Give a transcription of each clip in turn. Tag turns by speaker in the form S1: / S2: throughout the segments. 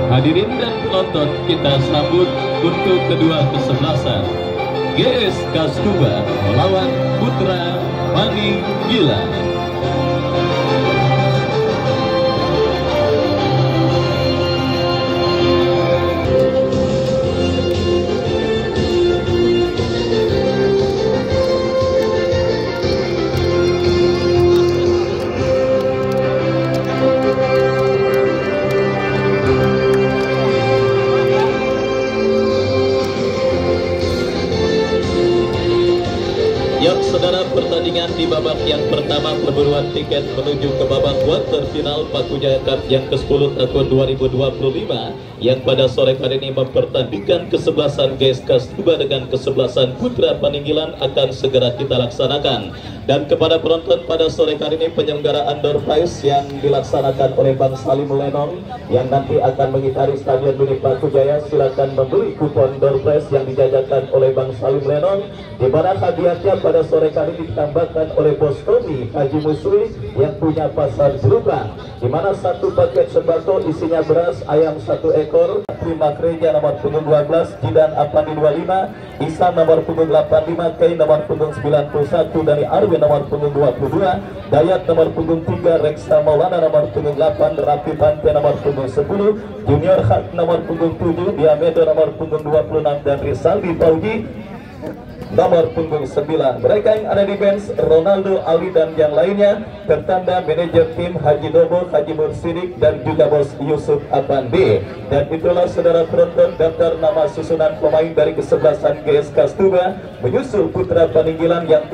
S1: Hadirin dan penonton, kita sambut untuk kedua kesebelasan GS Kaskuba melawan Putra Paninggilan. Saudara, pertandingan di babak yang pertama perburuan tiket menuju ke babak quarter final Paku Jaya Cup yang ke-10 tahun 2025 yang pada sore hari ini mempertandingkan kesebelasan GS Kaskuba dengan kesebelasan Putra Paninggilan akan segera kita laksanakan. Dan kepada penonton, pada sore hari ini penyelenggaraan door prize yang dilaksanakan oleh Bang Salim Lenong yang nanti akan mengitari Stadion Mini Paku Jaya, silakan membeli kupon door prize yang dijajakan oleh Bang Salim Lenong, di mana hadiahnya pada sore kali ini ditambahkan oleh Bos Tommy Haji Musri yang punya pasar Jerukang, di mana satu paket sembako isinya beras ayam 1 ekor, Prima Kreja nomor punggung 12, Jidan Apandi 25, Isan nomor punggung 85, Kei nomor punggung 91, dari Arwin nomor punggung 22, Dayat nomor punggung 3, Reksa Maulana nomor punggung 8, Rapi Pante nomor punggung 10, Junior Hak nomor punggung 7, Diamedo nomor punggung 26, dan Rizaldi Pauji nomor punggung 9. Mereka yang ada di bench, Ronaldo, Ali, dan yang lainnya, bertanda manajer tim Haji Dobo, Haji Mursidik, dan juga Bos Yusuf Apandi. Dan itulah saudara penonton daftar nama susunan pemain dari kesebelasan GS Kaskuba menyusul Putra Paninggilan yang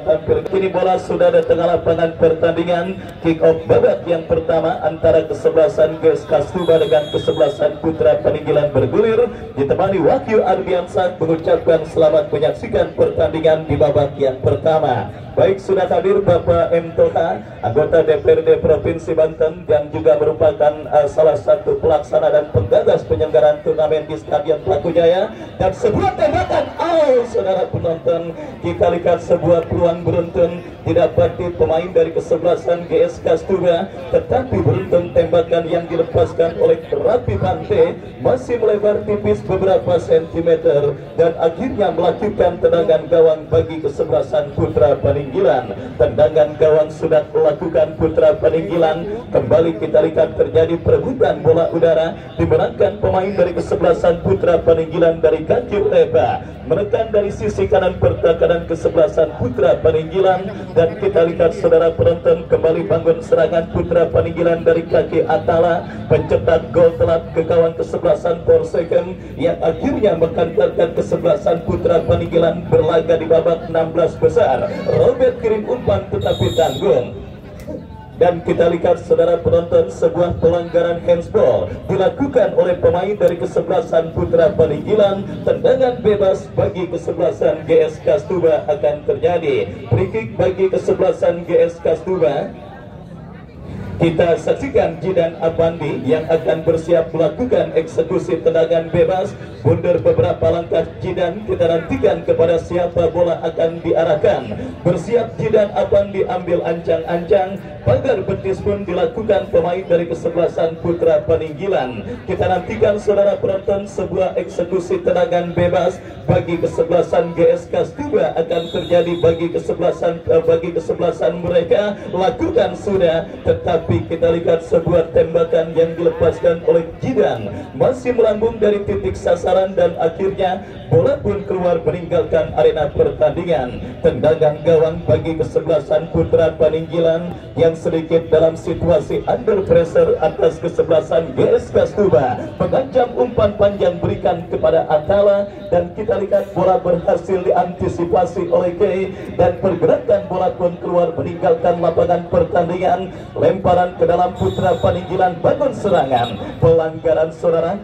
S1: tampil. Kini bola sudah di tengah lapangan pertandingan. Kick off babak yang pertama antara kesebelasan GS Kaskuba dengan kesebelasan Putra Paninggilan bergulir, ditemani Wahyu Ardiansah mengucapkan selamat menyaksikan pertandingan di babak yang pertama. Baik, sudah hadir Bapak M. Toha, anggota DPRD Provinsi Banten yang juga merupakan salah satu pelaksana dan penggagas penyelenggaraan turnamen di Stadion Paku Jaya. Dan sebuah tembakan, saudara penonton, kita lihat sebuah peluang beruntun didapati pemain dari kesebelasan GS Kaskuba, tetapi beruntun tembakan yang dilepaskan oleh Rapi Pante masih melebar tipis beberapa sentimeter dan akhirnya melakukan tendangan gawang bagi kesebelasan Putra Paninggilan. Tendangan gawang sudah melakukan Putra Paninggilan. Kembali kita lihat terjadi perebutan bola udara, dimenangkan pemain dari kesebelasan Putra Paninggilan dari kaki Reba, menekan dari sisi kanan pertahanan kesebelasan Putra Paninggilan. Dan kita lihat saudara penonton, kembali bangun serangan Putra Paninggilan dari kaki Atala, pencetak gol telat ke gawang kesebelasan Porseken yang akhirnya menghantarkan kesebelasan Putra Paninggilan berlaga di babak 16 besar. Robert kirim umpan tetapi tanggung. Dan kita lihat saudara penonton, sebuah pelanggaran handsball dilakukan oleh pemain dari kesebelasan Putra Paninggilan. Tendangan bebas bagi kesebelasan GS Kastuba akan terjadi. Free kick bagi kesebelasan GS Kastuba. Kita saksikan Jidan Apandi yang akan bersiap melakukan eksekusi tendangan bebas. Mundur beberapa langkah Jidan, kita nantikan kepada siapa bola akan diarahkan. Bersiap Jidan Apandi ambil ancang-ancang. Pagar betis pun dilakukan pemain dari kesebelasan Putra Paninggilan. Kita nantikan saudara penonton, sebuah eksekusi tendangan bebas bagi kesebelasan GS Kastuba akan terjadi bagi kesebelasan mereka. Lakukan sudah, tetapi kita lihat sebuah tembakan yang dilepaskan oleh Jidan masih melambung dari titik sasaran dan akhirnya bola pun keluar meninggalkan arena pertandingan. Tendangan gawang bagi kesebelasan Putra Paninggilan yang sedikit dalam situasi under pressure atas kesebelasan GS Kastuba. Mengancam umpan panjang berikan kepada Atala dan kita lihat bola berhasil diantisipasi oleh Kay dan pergerakan bola pun keluar meninggalkan lapangan pertandingan. Lemparan ke dalam Putra Paninggilan, bangun serangan. Pelanggaran saudara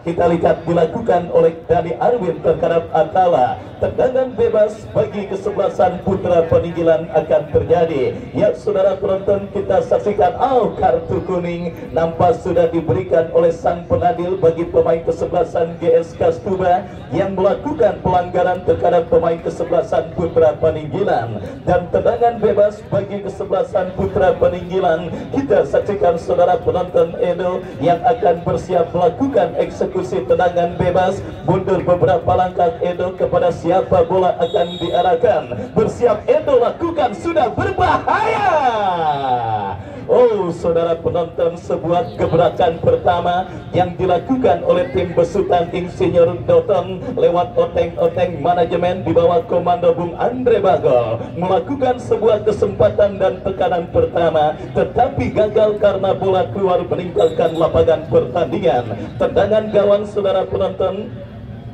S1: kita lihat dilakukan oleh Dani Arwin terhadap Atala. Tendangan bebas bagi kesebelasan Putra Paninggilan akan terjadi. Ya saudara penonton, kita saksikan kartu kuning nampak sudah diberikan oleh sang penadil bagi pemain kesebelasan GS Kastuba yang melakukan pelanggaran terhadap pemain kesebelasan Putra Paninggilan. Dan tendangan bebas bagi kesebelasan Putra Paninggilan, kita saksikan saudara penonton Edo yang akan bersiap melakukan eksekusi tendangan bebas. Mundur beberapa langkah Edo, kepada siapa bola akan diarahkan. Bersiap Edo, lakukan, sudah berbahaya. Oh saudara penonton, sebuah gebrakan pertama yang dilakukan oleh tim besutan Insinyur Dotong lewat oteng-oteng manajemen di bawah komando Bung Andre Bagol, melakukan sebuah kesempatan dan tekanan pertama, tetapi gagal karena bola keluar meninggalkan lapangan pertandingan. Tendangan gawang saudara penonton,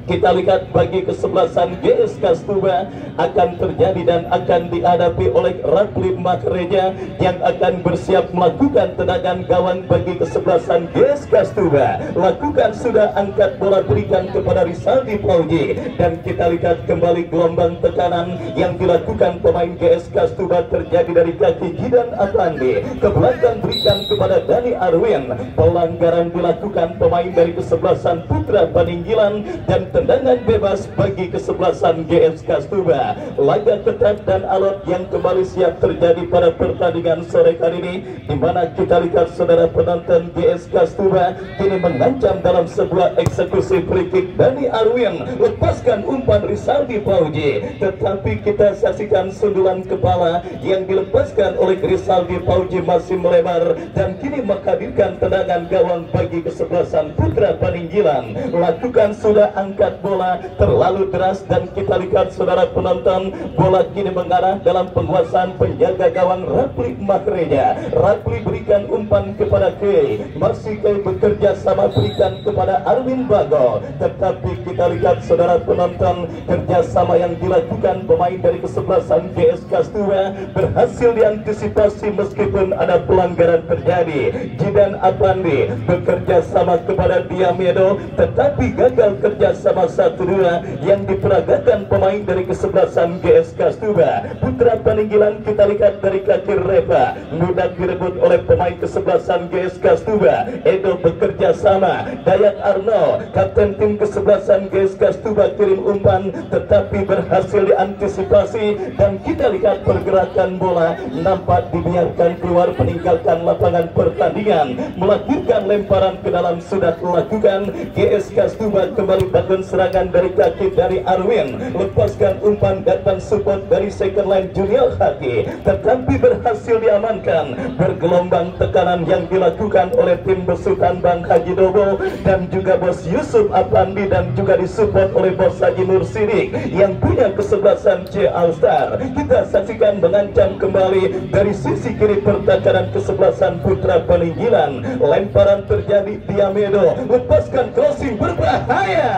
S1: kita lihat bagi kesebelasan GS Kastuba akan terjadi dan akan dihadapi oleh Rapli Makreja yang akan bersiap melakukan tendangan gawang bagi kesebelasan GS Kastuba. Lakukan sudah, angkat bola berikan kepada Rizaldi Pauji dan kita lihat kembali gelombang tekanan yang dilakukan pemain GS Kastuba terjadi dari kaki Jidan Apandi ke belakang, berikan kepada Dani Arwin. Pelanggaran dilakukan pemain dari kesebelasan Putra Paninggilan dan tendangan bebas bagi kesebelasan GS Kastuba. Laga ketat dan alot yang kembali siap terjadi pada pertandingan sore kali ini, di mana kita lihat saudara penonton GS Kastuba kini mengancam dalam sebuah eksekusi free kick. Dani Arwin lepaskan umpan Rizaldi Pauji, tetapi kita saksikan sundulan kepala yang dilepaskan oleh Rizaldi Pauji masih melebar dan kini menghadirkan tendangan gawang bagi kesebelasan Putra Paninggilan. Lakukan sudah, angkat bola terlalu deras dan kita lihat saudara penonton, bola kini mengarah dalam penguasaan penjaga gawang Rapli Makreja. Rapli berikan umpan kepada Kay, masih Kay bekerja sama berikan kepada Arwin Bagol, tetapi kita lihat saudara penonton, kerjasama yang dilakukan pemain dari kesebelasan GS Kastuba berhasil diantisipasi meskipun ada pelanggaran terjadi. Jidan Apandi bekerja sama kepada Diamedo, tetapi gagal kerjasama 1-2 yang diperagakan pemain dari kesebelasan GS Kastuba. Putra Paninggilan kita lihat dari kaki Reva mudah direbut oleh pemain kesebelasan GS Kastuba. Edo bekerja sama, Dayat Arno kapten tim kesebelasan GS Kastuba kirim umpan tetapi berhasil diantisipasi dan kita lihat pergerakan bola nampak dibiarkan keluar meninggalkan lapangan pertandingan. Melahirkan lemparan ke dalam sudah dilakukan GS Kastuba. Kembali bangun serangan dari kaki dari Arwin, lepaskan umpan datang support dari second line Junior Haki, tetapi berhasil diamankan. Bergelombang tekanan yang dilakukan oleh tim besutan Bang Haji Dobo dan juga Bos Yusuf Apandi dan juga disupport oleh Bos Haji Nur Sidik yang punya kesebelasan C All-Star. Kita saksikan mengancam kembali dari sisi kiri pertahanan kesebelasan Putra Paninggilan. Lemparan terjadi, Diamedo lepaskan crossing berbahaya.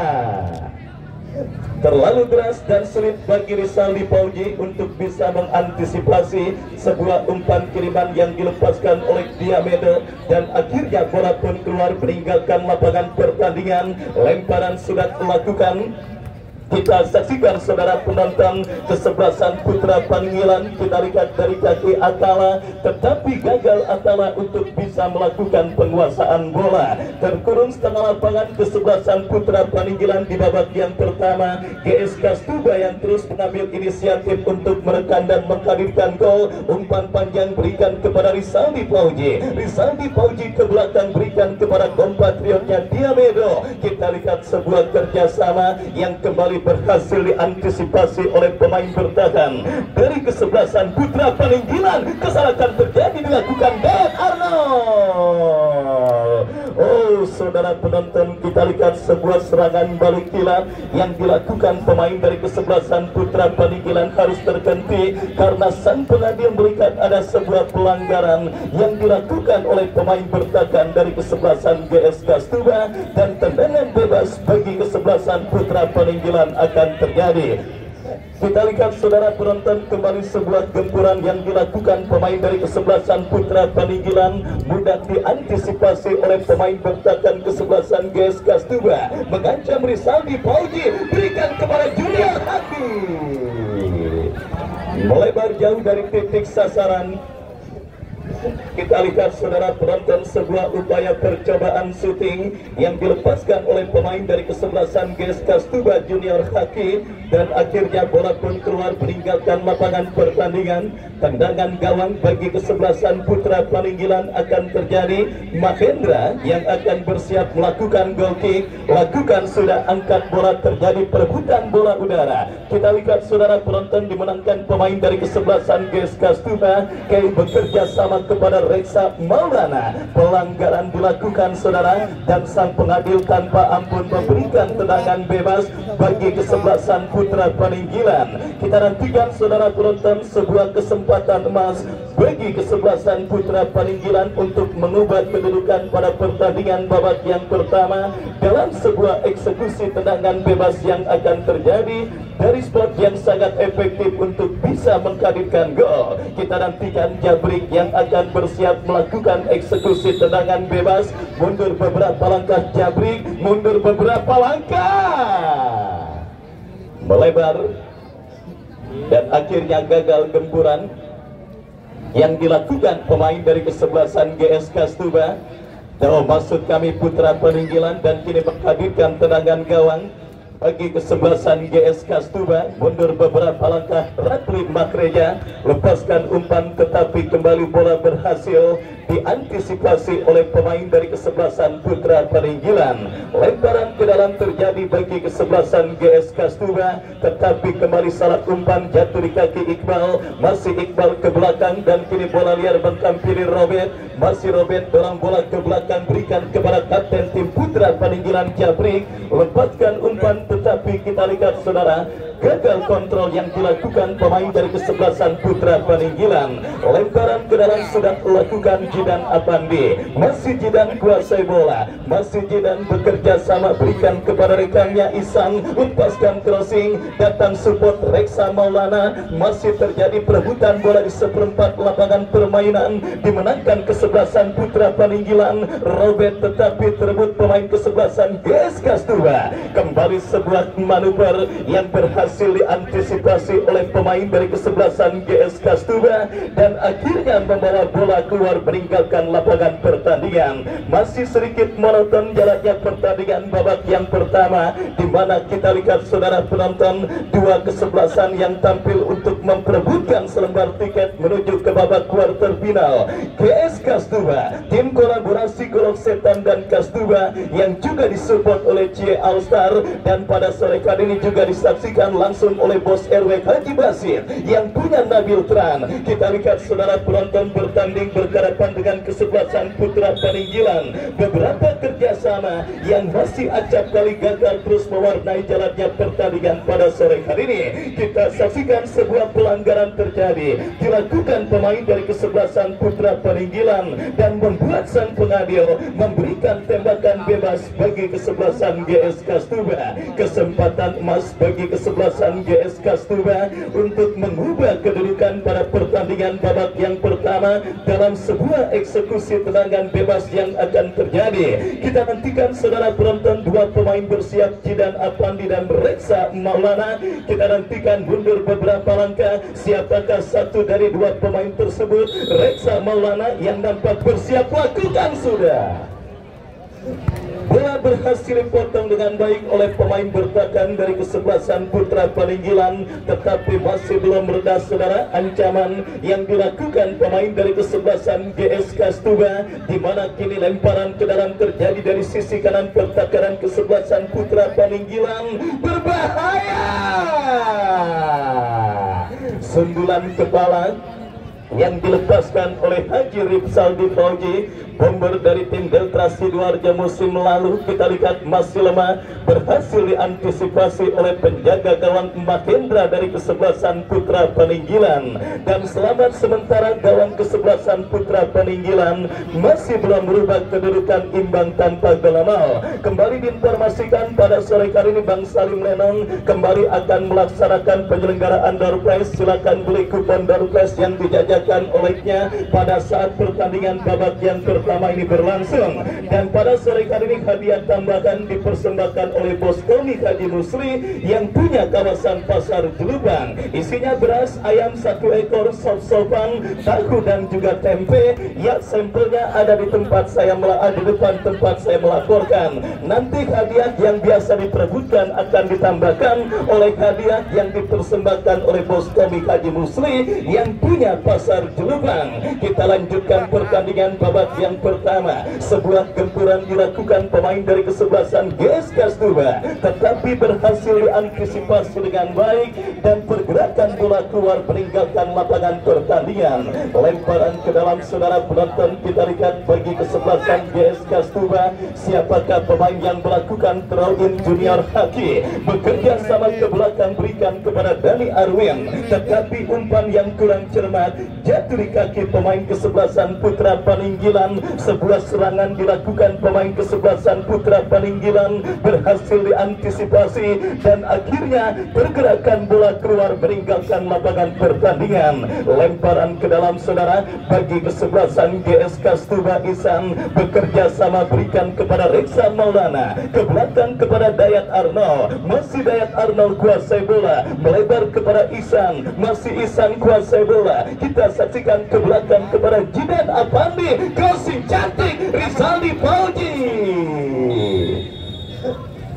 S1: terlalu deras dan sulit bagi Rizaldi Fauji untuk bisa mengantisipasi sebuah umpan kiriman yang dilepaskan oleh Diamede, dan akhirnya bola pun keluar meninggalkan lapangan pertandingan. Lemparan sudah dilakukan. Kita saksikan saudara penonton, kesebelasan Putra Paninggilan. Kita lihat dari kaki Atala, tetapi gagal Atala untuk bisa melakukan penguasaan bola. Terkurung setengah lapangan kesebelasan Putra Paninggilan di babak yang pertama. GS Kastuba yang terus mengambil inisiatif untuk menekan dan menghadirkan gol. Umpan panjang berikan kepada Rizaldi Fauji. Rizaldi Fauji ke belakang berikan kepada kompatriotnya Diamede. Kita lihat sebuah kerjasama yang kembali berhasil diantisipasi oleh pemain bertahan dari kesebelasan Putra Paninggilan. Kesalahan terjadi dilakukan Dan Arnold. Oh saudara penonton, kita lihat sebuah serangan balik kilat yang dilakukan pemain dari kesebelasan Putra Paninggilan harus terhenti karena sang pengadil melihat ada sebuah pelanggaran yang dilakukan oleh pemain bertahan dari kesebelasan GS Kastuba, dan tendangan bebas bagi kesebelasan Putra Paninggilan akan terjadi. Kita lihat saudara penonton, kembali sebuah gempuran yang dilakukan pemain dari kesebelasan Putra Paninggilan, mudah diantisipasi oleh pemain bertahan kesebelasan GS Kastuba. Mengancam Rizaldi Fauji, berikan kepada Junior Haki, melebar jauh dari titik sasaran. Kita lihat saudara penonton, sebuah upaya percobaan syuting yang dilepaskan oleh pemain dari kesebelasan GS Kastuba Junior Haki, dan akhirnya bola pun keluar meninggalkan lapangan pertandingan. Tendangan gawang bagi kesebelasan Putra Paninggilan akan terjadi. Mahendra yang akan bersiap melakukan goal kick, lakukan sudah angkat bola, terjadi perebutan bola udara. Kita lihat saudara penonton, dimenangkan pemain dari kesebelasan GS Kastuba. Kay bekerja sama kepada Reksa Maulana. Pelanggaran dilakukan saudara, dan sang pengadil tanpa ampun memberikan tendangan bebas bagi kesebelasan Putra Paninggilan. Kita nantikan saudara penonton sebuah kesempatan emas bagi kesebelasan Putra Paninggilan untuk mengubah kedudukan pada pertandingan babak yang pertama dalam sebuah eksekusi tendangan bebas yang akan terjadi dari spot yang sangat efektif untuk bisa menghadirkan gol. Kita nantikan Jabrik yang akan bersiap melakukan eksekusi tendangan bebas. Mundur beberapa langkah Jabrik, mundur beberapa langkah, melebar, dan akhirnya gagal gempuran yang dilakukan pemain dari kesebelasan GS Kastuba. Oh, maksud kami Putra Paninggilan, dan kini menghadirkan tendangan gawang bagi kesebelasan GS Kastuba. Mundur beberapa langkah Ratli Makreja, lepaskan umpan, tetapi kembali bola berhasil diantisipasi oleh pemain dari kesebelasan Putra Paninggilan. Lemparan ke dalam terjadi bagi kesebelasan GS Kastuba, tetapi kembali salah umpan, jatuh di kaki Iqbal. Masih Iqbal ke belakang, dan kini bola liar menghampiri Robert. Masih Robert dorong bola ke belakang, berikan kepada kapten tim Putra Paninggilan Jabrik. Lepaskan umpan, tetapi kita lihat saudara, gagal kontrol yang dilakukan pemain dari kesebelasan Putra Paninggilan. Lemparan ke dalam sudah dilakukan Jidan Apandi. Masih Jidan kuasai bola, masih Jidan bekerja sama, berikan kepada rekannya Isan, lepaskan crossing, datang support Reksa Maulana. Masih terjadi perebutan bola di seperempat lapangan permainan, dimenangkan kesebelasan Putra Paninggilan Robert, tetapi terebut pemain kesebelasan GS Kastuba. Kembali sebuah manuver yang berhasil diantisipasi oleh pemain dari kesebelasan GS Kastuba, dan akhirnya membawa bola keluar meninggalkan lapangan pertandingan. Masih sedikit monoton jalannya pertandingan babak yang pertama, di mana kita lihat saudara penonton, dua kesebelasan yang tampil untuk memperebutkan selembar tiket menuju ke babak kuarter final. GS Kastuba, tim kolaborasi Golok Setan dan Kastuba yang juga disupport oleh CIE All Star, dan pada sore kali ini juga disaksikan berlangsung oleh Bos RW Haji Basir yang punya Nabil Tran. Kita lihat saudara penonton bertanding berhadapan dengan kesebelasan Putra Paninggilan. Beberapa kerjasama yang masih acap kali gagal terus mewarnai jalannya pertandingan pada sore hari ini. Kita saksikan sebuah pelanggaran terjadi dilakukan pemain dari kesebelasan Putra Paninggilan dan membuat sang pengadil memberikan tembakan bebas bagi kesebelasan GS Kastuba. Kesempatan emas bagi kesebelasan GS Kastuba untuk mengubah kedudukan pada pertandingan babak yang pertama dalam sebuah eksekusi tendangan bebas yang akan terjadi. Kita nantikan saudara penonton dua pemain bersiap, Jidan Apandi dan Reksa Maulana. Kita nantikan mundur beberapa langkah, siapakah satu dari dua pemain tersebut. Reksa Maulana yang nampak bersiap, lakukan sudah. Bola berhasil dipotong dengan baik oleh pemain bertahan dari kesebelasan Putra Paninggilan, tetapi masih belum reda saudara ancaman yang dilakukan pemain dari kesebelasan GS Kastuba, di mana kini lemparan ke dalam terjadi dari sisi kanan pertahanan kesebelasan Putra Paninggilan. Berbahaya, sundulan kepala yang dilepaskan oleh Haji Ripsaldi Fauji, bomber dari tim Delta Sidoarjo musim lalu. Kita lihat masih lemah, berhasil diantisipasi oleh penjaga gawang Mahendra dari kesebelasan Putra Paninggilan, dan selamat sementara gawang kesebelasan Putra Paninggilan masih belum merubah kedudukan imbang tanpa gol. Kembali diinformasikan pada sore hari ini Bang Salim Lenong kembali akan melaksanakan penyelenggaraan door prize. Silakan beli kupon door prize yang dijajah olehnya pada saat pertandingan babak yang pertama ini berlangsung. Dan pada sore kali ini hadiah tambahan dipersembahkan oleh Bos Tommy Haji Musli yang punya kawasan Pasar Jelubang. Isinya beras, ayam 1 ekor, sop-sopan, tahu dan juga tempe. Ya, sampelnya ada di tempat saya di depan tempat saya melaporkan. Nanti hadiah yang biasa diperebutkan akan ditambahkan oleh hadiah yang dipersembahkan oleh Bos Tommy Haji Musli yang punya Pasar Jelubang. Kita lanjutkan pertandingan babak yang pertama. Sebuah gempuran dilakukan pemain dari kesebelasan GS Kastuba, tetapi berhasil diantisipasi dengan baik dan pergerakan bola keluar meninggalkan lapangan pertandingan. Lemparan ke dalam saudara penonton. Kita lihat bagi kesebelasan GS Kastuba, siapakah pemain yang melakukan throw in Junior Haki. Bekerja sama ke belakang berikan kepada Dani Arwin, tetapi umpan yang kurang cermat jatuh di kaki pemain kesebelasan Putra Paninggilan. Sebuah serangan dilakukan pemain kesebelasan Putra Paninggilan, berhasil diantisipasi dan akhirnya pergerakan bola keluar meninggalkan lapangan pertandingan. Lemparan ke dalam saudara bagi kesebelasan GS Kastuba. Isan bekerja sama berikan kepada Reksa Maulana, ke belakang kepada Dayat Arnold. Masih Dayat Arnold kuasai bola, melebar kepada Isan, masih Isan kuasai bola. Kita saksikan ke belakang kepada Jidan Apandi, crossing cantik Rizaldi Fauji.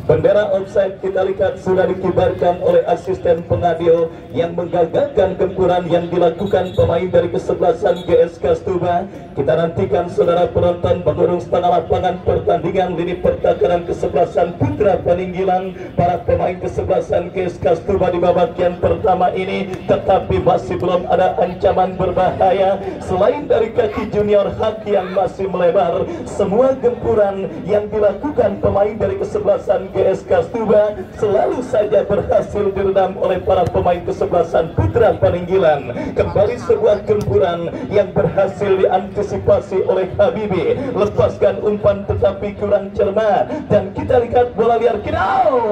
S1: Bendera offside kita lihat sudah dikibarkan oleh asisten pengadil yang menggagalkan gempuran yang dilakukan pemain dari kesebelasan GS Kastuba. Kita nantikan saudara penonton mengurung setengah lapangan pertandingan lini pertahanan kesebelasan Putra Paninggilan. Para pemain kesebelasan GS Kastuba di babak yang pertama ini, tetapi masih belum ada ancaman berbahaya selain dari kaki Junior Hak yang masih melebar. Semua gempuran yang dilakukan pemain dari kesebelasan GS Kastuba selalu saja berhasil diredam oleh para pemain kesebelasan Putra Paninggilan. Kembali sebuah gempuran yang berhasil diantisipasi oleh Habibi, lepaskan umpan tetapi kurang cermat, dan kita lihat bola liar kidau.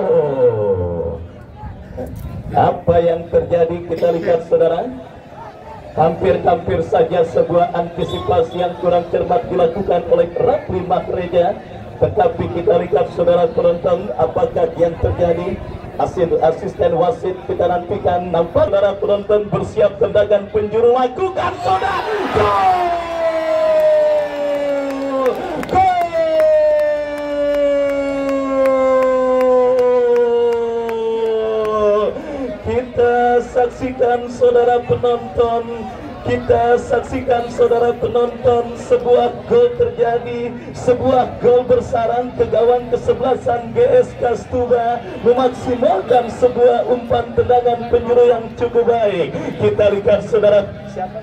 S1: Apa yang terjadi kita lihat saudara. Hampir-hampir saja sebuah antisipasi yang kurang cermat dilakukan oleh Rapli Mahreja. Tetapi kita lihat saudara penonton apakah yang terjadi. Asisten wasit kita nantikan. Nampak saudara penonton bersiap tendangan penjuru, lakukan saudara. Kita saksikan saudara penonton kita saksikan saudara penonton sebuah gol terjadi, sebuah gol bersarang ke gawang kesebelasan GS Kastura, memaksimalkan sebuah umpan tendangan penjuru yang cukup baik. Kita lihat saudara, siapa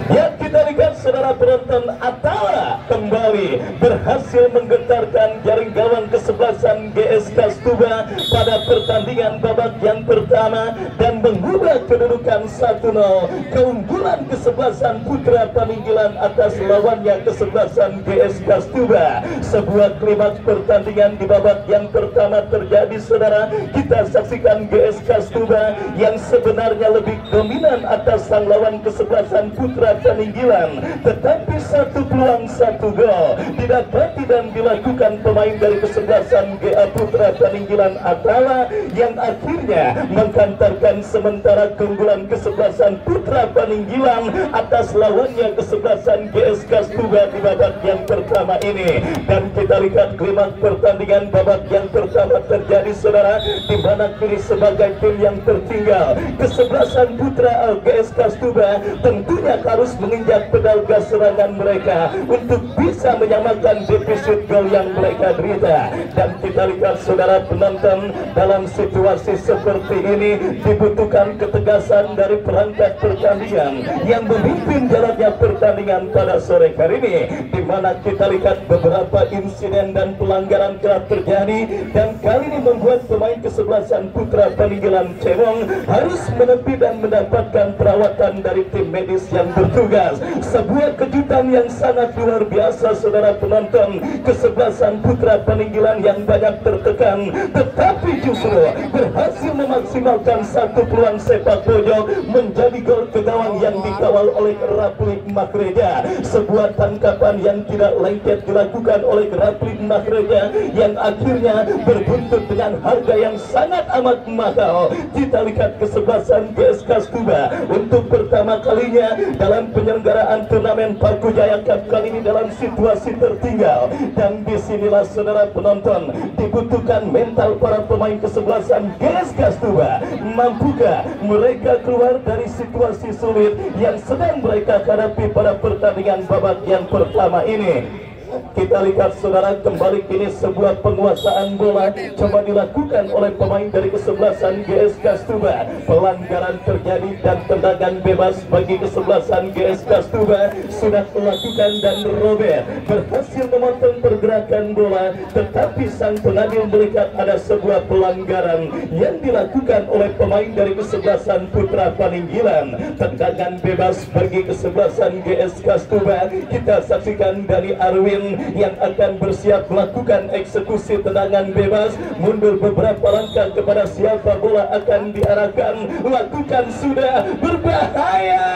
S1: yang kita lihat saudara penonton, Atala kembali berhasil menggetarkan jaring gawang kesebelasan GS Kastura pada pertandingan babak yang pertama dan mengubah kedudukan 1-0. Keunggulan kesebelasan Putra Paninggilan atas lawannya kesebelasan GS Kastura. Sebuah klimaks pertandingan di babak yang pertama terjadi saudara. Kita saksikan GS Kastura yang sebenarnya lebih dominan atas sang lawan kesebelasan Putra Paninggilan, tetapi satu peluang satu gol didapati dan dilakukan pemain dari kesebelasan GA Putra Paninggilan Atala yang akhirnya menghantarkan sementara keunggulan kesebelasan Putra Paninggilan atas lawannya kesebelasan GS Kastura di babak yang pertama ini. Dan kita lihat klimaks pertandingan babak yang pertama terjadi saudara, di mana kini sebagai tim yang tertinggal kesebelasan Putra GS Kastura tentunya harus menginjak pedal gas serangan mereka untuk bisa menyamakan defisit gol yang mereka derita. Dan kita lihat saudara penonton, dalam situasi seperti ini dibutuhkan ketegasan dari perangkat pertandingan yang memimpin jalannya pertandingan pada sore hari ini, di mana kita lihat beberapa insiden dan pelanggaran telah terjadi dan kali ini membuat pemain kesebelasan Putra Paninggilan Cemong harus menepi dan mendapatkan perawatan dari tim medis yang bertugas. Sebuah kejutan yang sangat luar biasa saudara penonton, kesebelasan Putra Paninggilan yang banyak tertekan tetapi justru berhasil memaksimalkan satu peluang sepak pojok menjadi gol ke gawang yang dikawal oleh Rapli Makreja. Sebuah tangkapan yang tidak lengket dilakukan oleh Rapli Makreja yang akhirnya berbuntut dengan harga yang sangat amat mahal. Kita lihat kesebelasan GS Kastura untuk pertama kalinya dalam penyelenggaraan turnamen Paku Jaya Cup kali ini dalam situasi tertinggal, dan disinilah saudara penonton dibutuhkan mental para pemain kesebelasan GS Kastura. Mampukah mereka keluar dari situasi sulit yang sedang mereka hadapi pada pertandingan babak yang pertama ini? Kita lihat saudara, kembali kini sebuah penguasaan bola coba dilakukan oleh pemain dari kesebelasan GS Kastura. Pelanggaran terjadi dan tendangan bebas bagi kesebelasan GS Kastura sudah dilakukan dan Robert berhasil memotong pergerakan bola, tetapi sang pengadil melihat ada sebuah pelanggaran yang dilakukan oleh pemain dari kesebelasan Putra Paninggilan. Tendangan bebas bagi kesebelasan GS Kastura. Kita saksikan dari Arwin yang akan bersiap melakukan eksekusi tendangan bebas, mundur beberapa langkah kepada siapa bola akan diarahkan, lakukan sudah berbahaya.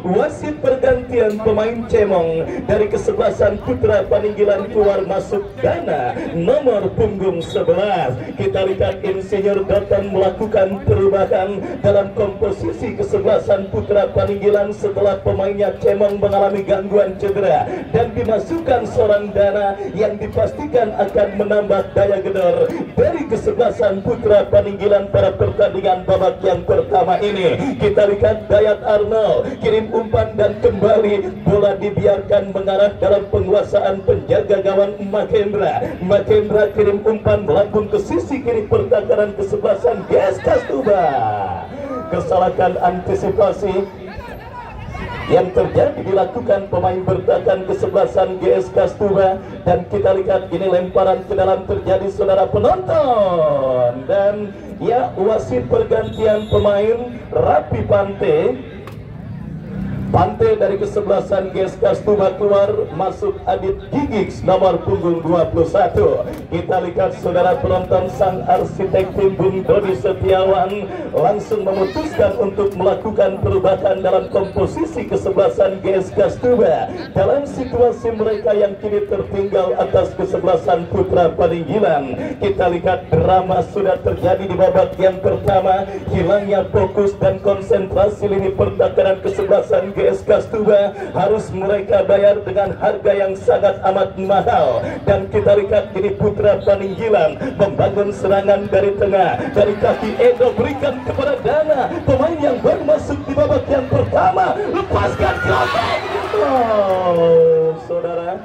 S1: Wasit pergantian pemain Cemong dari kesebelasan Putra Paninggilan keluar masuk dana nomor punggung 11. Kita lihat Insinyur datang melakukan perubahan dalam komposisi kesebelasan Putra Paninggilan setelah pemainnya Cemong mengalami gangguan cedera, dan dimasukkan seorang dana yang dipastikan akan menambah daya gedor dari kesebelasan Putra Paninggilan pada pertandingan babak yang pertama ini. Kita lihat Dayat Arnold kirim umpan dan kembali bola dibiarkan mengarah dalam penguasaan penjaga gawang Makendra. Makendra kirim umpan melambung ke sisi kiri pertahanan kesebelasan GS Kastura. Kesalahan antisipasi yang terjadi dilakukan pemain bertahan kesebelasan GS Kastura, dan kita lihat ini lemparan ke dalam terjadi saudara penonton, dan ya wasit pergantian pemain Rapi Pante Pantai dari kesebelasan GSK Stuba keluar, masuk Adit Gigiks nomor punggung 21. Kita lihat saudara penonton, sang arsitek tim Bung Dodi Setiawan langsung memutuskan untuk melakukan perubahan dalam komposisi kesebelasan GSK Stuba dalam situasi mereka yang kini tertinggal atas kesebelasan Putra Paninggilan. Kita lihat drama sudah terjadi di babak yang pertama, hilangnya fokus dan konsentrasi lini pertahanan kesebelasan GSK Stuba harus mereka bayar dengan harga yang sangat amat mahal. Dan kita lihat ini Putra Paninggilan membangun serangan dari tengah, dari kaki Edo berikan kepada Dana, pemain yang baru masuk di babak yang pertama, lepaskan crossing. Oh saudara,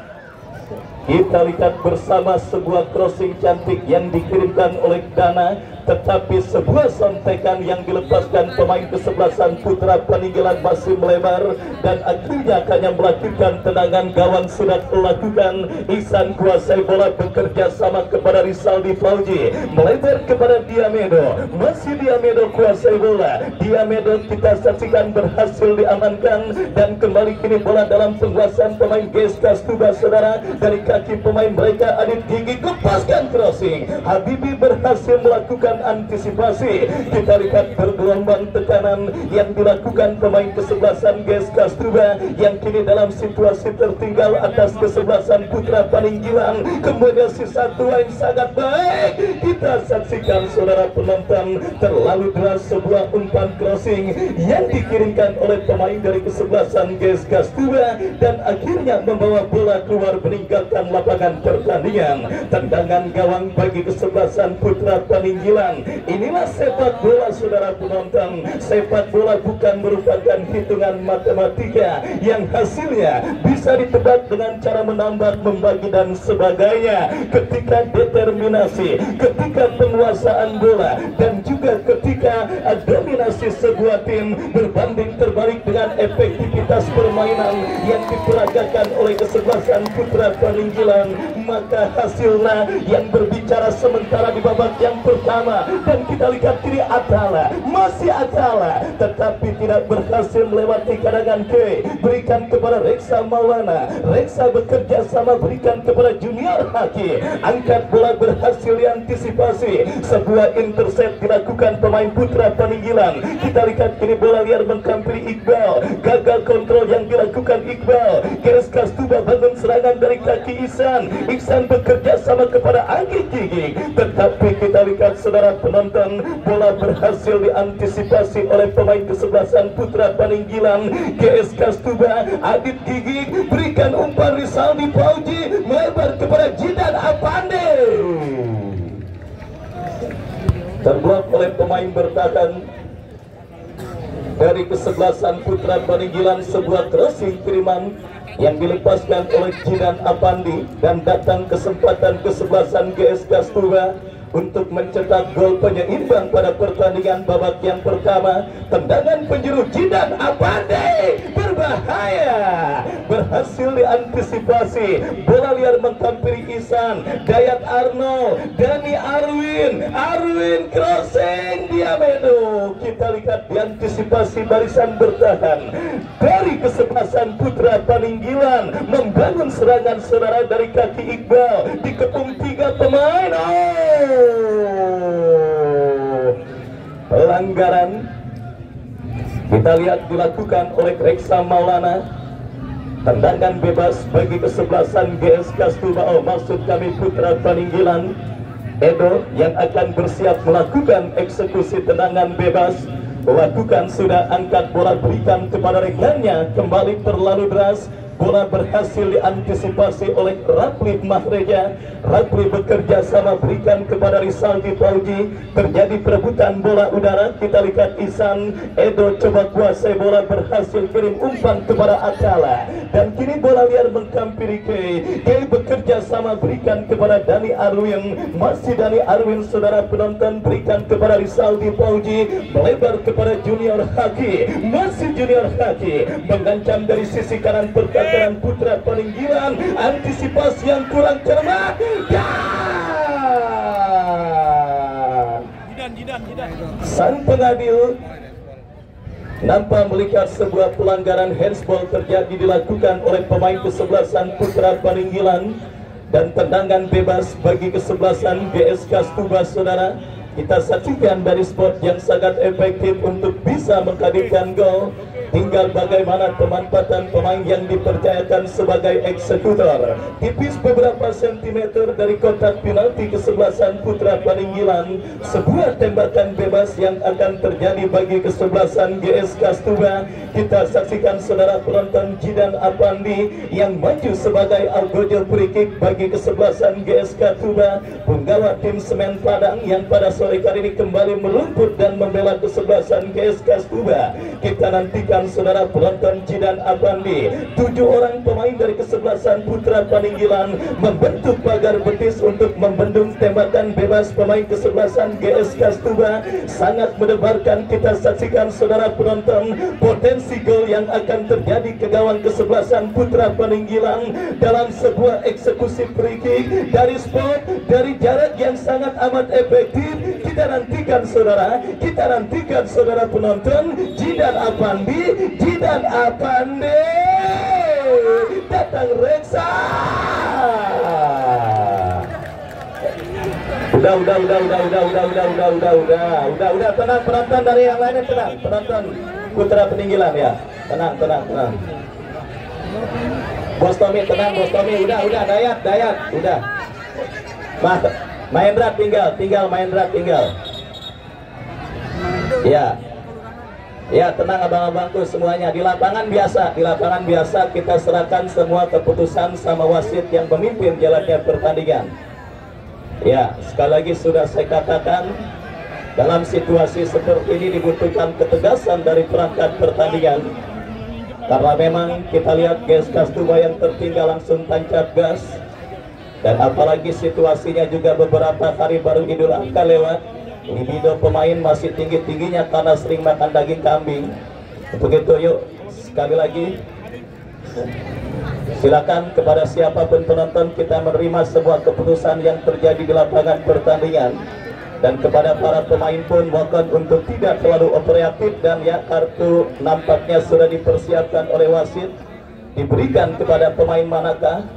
S1: kita lihat bersama sebuah crossing cantik yang dikirimkan oleh Dana, tetapi sebuah sontekan yang dilepaskan pemain kesebelasan Putra Paninggilan masih melebar dan akhirnya hanya melakukan tendangan gawang sudah melakukan. Ihsan kuasai bola bekerja sama kepada Rizaldi Fauji, melebar kepada Diamedo, masih Diamedo kuasai bola. Diamedo kita saksikan berhasil diamankan dan kembali kini bola dalam penguasaan pemain GSK Stuba saudara. Dari kaki pemain mereka Adit Gigi lepaskan crossing, Habibi berhasil melakukan antisipasi. Kita lihat bergelombang tekanan yang dilakukan pemain kesebelasan GSK Stuba yang kini dalam situasi tertinggal atas kesebelasan Putra Paninggilan. Kombinasi satu yang sangat baik kita saksikan saudara penonton, terlalu deras sebuah umpan crossing yang dikirimkan oleh pemain dari kesebelasan GSK Stuba dan akhirnya membawa bola keluar meninggalkan lapangan pertandingan. Tendangan gawang bagi kesebelasan Putra Paninggilan. Inilah sepak bola saudara penonton. Sepak bola bukan merupakan hitungan matematika yang hasilnya bisa ditebak dengan cara menambah, membagi dan sebagainya. Ketika determinasi, ketika penguasaan bola dan juga ketika dominasi sebuah tim berbanding terbalik dengan efektivitas permainan yang diperagakan oleh kesebelasan Putra Paninggilan, maka hasilnya yang berbicara sementara di babak yang pertama. Dan kita lihat kiri Atala, masih Atala, tetapi tidak berhasil melewati kadangan K, berikan kepada Reksa Maulana. Reksa bekerja sama berikan kepada Junior Haki, angkat bola berhasil diantisipasi. Sebuah intercept dilakukan pemain Putra Paninggilan. Kita lihat kini bola liar menghampiri Iqbal, gagal kontrol yang dilakukan Iqbal. GSK Stuba bangun serangan dari kaki Ihsan. Ihsan bekerja sama kepada Anggi Gigi, tetapi kita lihat saudara penonton, bola berhasil diantisipasi oleh pemain kesebelasan Putra Paninggilan. GSK Stuba, Adit Gigi berikan umpan Rizaldi Fauji melebar kepada Jidan Apande, terblok oleh pemain bertahan dari kesebelasan Putra Paninggilan. Sebuah crossing kiriman yang dilepaskan oleh Jidan Apandi dan datang kesempatan kesebelasan GSK Stuba untuk mencetak gol penyeimbang pada pertandingan babak yang pertama. Tendangan penjuru Jidan Apande berbahaya, berhasil diantisipasi. Bola liar menghampiri Ihsan, Dayat Arnold, Dani Arwin crossing Diamedo. Kita lihat diantisipasi barisan bertahan dari kesebelasan Putra Paninggilan, membangun serangan saudara dari kaki Iqbal, dikepung 3 pemain. Pelanggaran kita lihat dilakukan oleh Reksa Maulana. Tendangan bebas bagi kesebelasan GSK Stuba, maksud kami Putra Paninggilan. Edo yang akan bersiap melakukan eksekusi tendangan bebas, lakukan sudah, angkat bola berikan kepada rekannya, kembali terlalu deras. Bola berhasil diantisipasi oleh Rapli Mahreja. Rapli bekerja sama berikan kepada Rizaldi Fauji. Terjadi perebutan bola udara. Kita lihat Ihsan, Edo coba kuasai bola, berhasil kirim umpan kepada Atala. Dan kini bola liar menghampiri Kay bekerja sama berikan kepada Dani Arwin. Masih Dani Arwin saudara penonton, berikan kepada Rizaldi Fauji, melebar kepada Junior Haki. Masih Junior Haki mengancam dari sisi kanan pertahanan Putra Paninggilan. Antisipasi yang kurang cermat dan sang pengadil nampak melihat sebuah pelanggaran handsball terjadi dilakukan oleh pemain kesebelasan Putra Paninggilan dan tendangan bebas bagi kesebelasan GSK Stuba. Saudara, kita saksikan dari spot yang sangat efektif untuk bisa menghadirkan gol. Tinggal bagaimana pemanfaatan pemain yang dipercayakan sebagai eksekutor. Tipis beberapa sentimeter dari kotak penalti kesebelasan Putra Paninggilan. Sebuah tembakan bebas yang akan terjadi bagi kesebelasan GSK Stuba. Kita saksikan saudara penonton Jidan Apandi yang maju sebagai algojo free kick bagi kesebelasan GSK Stuba. Penggawa tim Semen Padang yang pada sore kali ini kembali melumpur dan membela kesebelasan GSK Stuba. Kita nantikan saudara penonton Jidan Apandi, 7 orang pemain dari kesebelasan Putra Paninggilan membentuk pagar betis untuk membendung tembakan bebas pemain kesebelasan GSK Stuba. Sangat mendebarkan. Kita saksikan saudara penonton potensi gol yang akan terjadi ke gawang kesebelasan Putra Paninggilan dalam sebuah eksekusi free kick dari spot, dari jarak yang sangat amat efektif. Kita nantikan saudara penonton Jidan Apandi, Jidan Apandi datang reksa. Udah, tenang penonton dari yang lainnya, tenang penonton Putra Paninggilan ya, tenang. Bos Tommy tenang, Bos Tommy, udah, Dayat, udah. Mahendra tinggal. Ya, tenang abang-abangku semuanya. Di lapangan biasa kita serahkan semua keputusan sama wasit yang memimpin jalannya pertandingan. Ya, sekali lagi sudah saya katakan, dalam situasi seperti ini dibutuhkan ketegasan dari perangkat pertandingan. Karena memang kita lihat GSK Stuba yang tertinggal langsung tancap gas. Dan apalagi situasinya juga beberapa hari baru Idul Adha lewat. Libido pemain masih tinggi-tingginya karena sering makan daging kambing. Untuk itu yuk sekali lagi silakan kepada siapapun penonton kita menerima sebuah keputusan yang terjadi di lapangan pertandingan. Dan kepada para pemain pun mohon untuk tidak terlalu operatif. Dan ya, kartu nampaknya sudah dipersiapkan oleh wasit. Diberikan kepada pemain manakah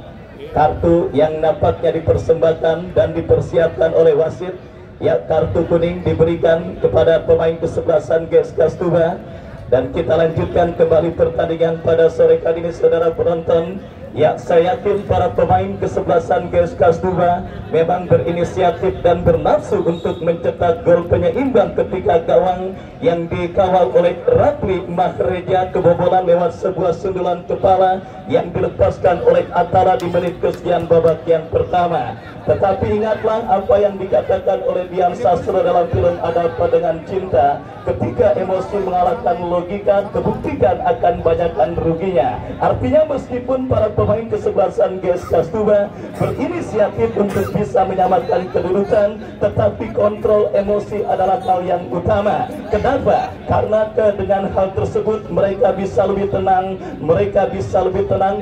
S1: kartu yang nampaknya dipersembahkan dan dipersiapkan oleh wasit? Ya, kartu kuning diberikan kepada pemain kesebelasan GSK Stuba. Dan kita lanjutkan kembali pertandingan pada sore kali ini saudara penonton. Ya, saya yakin para pemain kesebelasan GSK Stuba memang berinisiatif dan bernafsu untuk mencetak gol penyeimbang ketika gawang yang dikawal oleh Rapli Mahreja kebobolan lewat sebuah sundulan kepala yang dilepaskan oleh Atara di menit kesekian babak yang pertama. Tetapi ingatlah apa yang dikatakan oleh Dian Sastro dalam film Ada Apa Dengan Cinta, ketika emosi mengalahkan logika, kebuktikan akan banyakkan ruginya. Artinya meskipun para pemain kesebelasan GSK Stuba berinisiatif untuk bisa menyamakan kedudukan, tetapi kontrol emosi adalah hal yang utama. Kenapa? Karena dengan hal tersebut mereka bisa lebih tenang,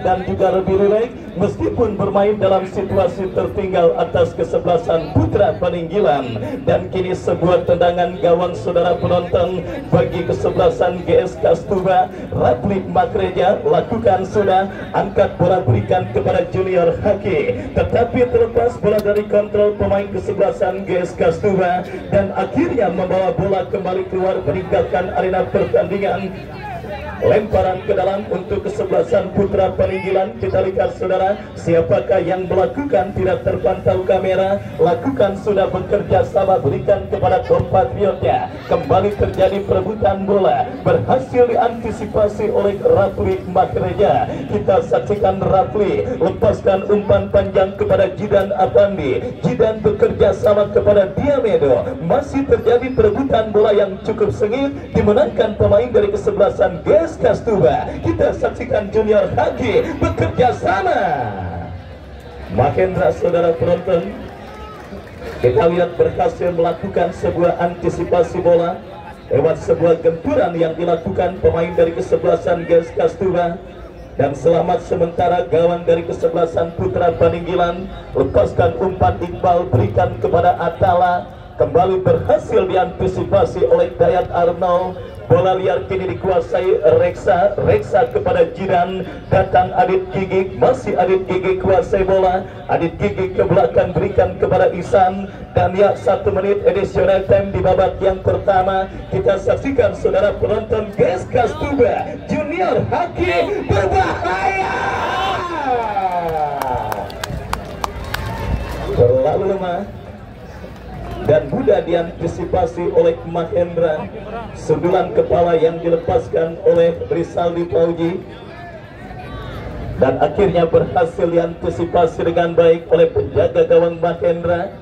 S1: dan juga lebih rileks meskipun bermain dalam situasi tertinggal atas kesebelasan Putra Paninggilan. Dan kini sebuah tendangan gawang saudara penonton bagi kesebelasan GSK Stuba. Rapli Mahreja lakukan sudah, angkat bola berikan kepada Junior Haki, tetapi terlepas bola dari kontrol pemain kesebelasan GSK Stuba dan akhirnya membawa bola kembali keluar meninggalkan arena pertandingan. Lemparan ke dalam untuk kesebelasan Putra Paninggilan. Kita lihat saudara, siapakah yang melakukan, tidak terpantau kamera. Lakukan sudah bekerja sama, berikan kepada kompatriotnya. Kembali terjadi perebutan bola, berhasil diantisipasi oleh Rapli Mahreja. Kita saksikan Rapli lepaskan umpan panjang kepada Jidan Apandi. Jidan bekerja sama kepada Diamedo. Masih terjadi perebutan bola yang cukup sengit, dimenangkan pemain dari kesebelasan GSK Stuba. Kita saksikan Junior Haki bekerja sama. Mahendra saudara penonton, kita lihat berhasil melakukan sebuah antisipasi bola lewat sebuah gempuran yang dilakukan pemain dari kesebelasan GSK Stuba. Dan selamat sementara gawang dari kesebelasan Putra Paninggilan. Lepaskan umpan Iqbal, berikan kepada Atala. Kembali berhasil diantisipasi oleh Dayat Arnold. Bola liar kini dikuasai Reksa. Reksa kepada Jidan, datang Adit Gigik, masih Adit Gigik kuasai bola. Adit Gigik ke belakang berikan kepada Ihsan. Dan ya, 1 menit additional time di babak yang pertama. Kita saksikan saudara penonton GS Kastuba Junior Haki berbahaya. Terlalu lemah dan mudah diantisipasi oleh Mahendra. Sundulan kepala yang dilepaskan oleh Rizaldi Fauji dan akhirnya berhasil diantisipasi dengan baik oleh penjaga gawang Mahendra.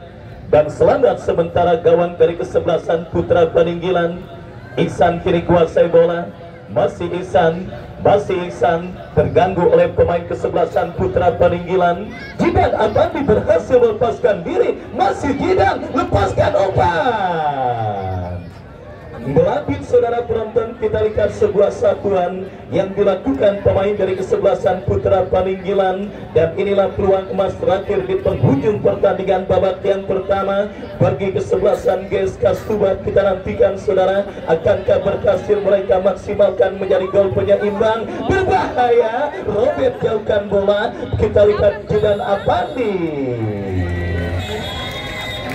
S1: Dan selamat sementara gawang dari kesebelasan Putra Paninggilan. Ihsan kini kuasai bola, masih Ihsan terganggu oleh pemain kesebelasan Putra Paninggilan. Jidan Abandi berhasil melepaskan diri, masih Jidan lepaskan umpan. Melapit saudara penonton, kita lihat sebuah satuan yang dilakukan pemain dari kesebelasan Putra Paninggilan. Dan inilah peluang emas terakhir di penghujung pertandingan babak yang pertama bagi kesebelasan GS Kastuba. Kita nantikan saudara, akankah berhasil mereka maksimalkan menjadi gol penyeimbang. Berbahaya, Robert jauhkan bola. Kita lihat Jidan Abandi.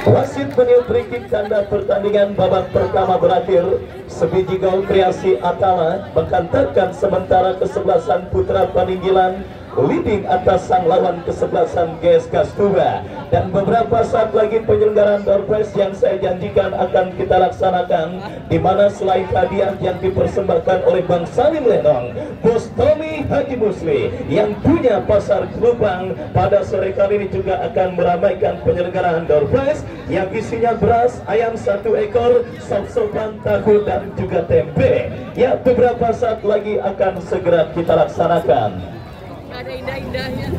S1: Wasit meniup free kick tanda pertandingan babak pertama berakhir. Sebiji gol kreasi Atala menghantarkan sementara kesebelasan Putra Paninggilan leading atas sang lawan kesebelasan GS Kastuba. Dan beberapa saat lagi penyelenggaraan door prize yang saya janjikan akan kita laksanakan, di mana selain hadiah yang dipersembahkan oleh Bang Salim Lenong, Bos Tommy Haji Musli yang punya pasar Kelupang pada sore kali ini juga akan meramaikan penyelenggaraan door prize yang isinya beras, ayam 1 ekor, sop-sopan, tahu dan juga tempe. Ya, beberapa saat lagi akan segera kita laksanakan.
S2: Ada indah-indahnya.